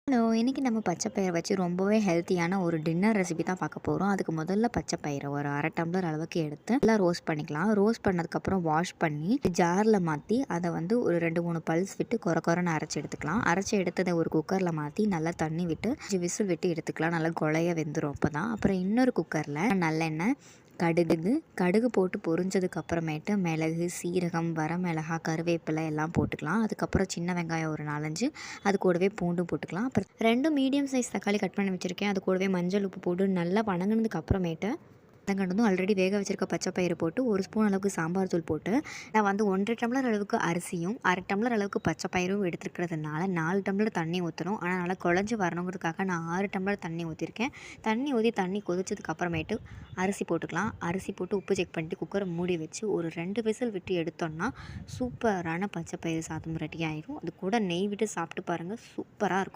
Hello! இன்னைக்கு நம்ம பச்சை பயிர வச்சு ரொம்பவே ஹெல்த்தியான ஒரு டின்னர் ரெசிபி தான் பார்க்க போறோம். அதுக்கு முதல்ல பச்சை பயிர ஒரு 1/2 டம்ளர் அளவுக்கு எடுத்து நல்லா ரோஸ்ட் பண்ணிக்கலாம். ரோஸ்ட் பண்ணதுக்கப்புறம் வாஷ் பண்ணி ஜார்ல மாத்தி அத வந்து ஒரு 2, 3 பல்ஸ் விட்டு கொர கொரன்னு அரைச்சு எடுத்துக்கலாம். அரைச்சு எடுத்தத ஒரு குக்கர்ல மாத்தி நல்லா தண்ணி விட்டு 5 விசில் விட்டு எடுத்துக்கலாம். நல்லா கொழைய வெந்துரும் அப்பதான். அப்புறம் இன்னொரு குக்கர்ல நல்லெண்ணெய், கடுகு போட்டு பொரிஞ்சதுக்கு அப்புறமேட்டு மிளகு, சீரகம், வரமிளகாய், கருவேப்பிலை எல்லாம் போட்டுக்கலாம். அதுக்கப்புறம் சின்ன வெங்காயம் ஒரு 4, 5 அது கூடவே பூண்டும் போட்டுக்கலாம். அப்புறம் 2 மீடியம் சைஸ் தக்காளி கட் பண்ணி வச்சுருக்கேன். அது கூடவே மஞ்சள், உப்பு போட்டு நல்லா வணங்குனதுக்கு அப்புறமேட்டு வதங்கனதும் ஆல்ரெடி வேக வச்சிருக்க பச்சை பயிறு போட்டு 1 ஸ்பூன் அளவுக்கு சாம்பார் தூள் போட்டு நான் வந்து 1 1/2 டம்ளர் அளவுக்கு அரிசியும் 1/2 டம்ளர் அளவுக்கு பச்சை பயிரும் எடுத்துருக்கிறதுனால 4 டம்ளர் தண்ணி ஊற்றணும். ஆனால் நல்லா குழஞ்சி வரணுங்கிறதுக்காக நான் 6 டம்ளர் தண்ணி ஊற்றிருக்கேன். தண்ணி ஊற்றி தண்ணி கொதிச்சதுக்கு அப்புறமேட்டு அரிசி போட்டுக்கலாம். அரிசி போட்டு உப்பு செக் பண்ணிட்டு குக்கரை மூடி வச்சு ஒரு 2 விசில் விட்டு எடுத்தோம்னா சூப்பரான பச்சை பயிறு சாதம் ரெடி ஆயிரும். அது கூட நெய் விட்டு சாப்பிட்டு பாருங்கள், சூப்பராக இருக்கும்.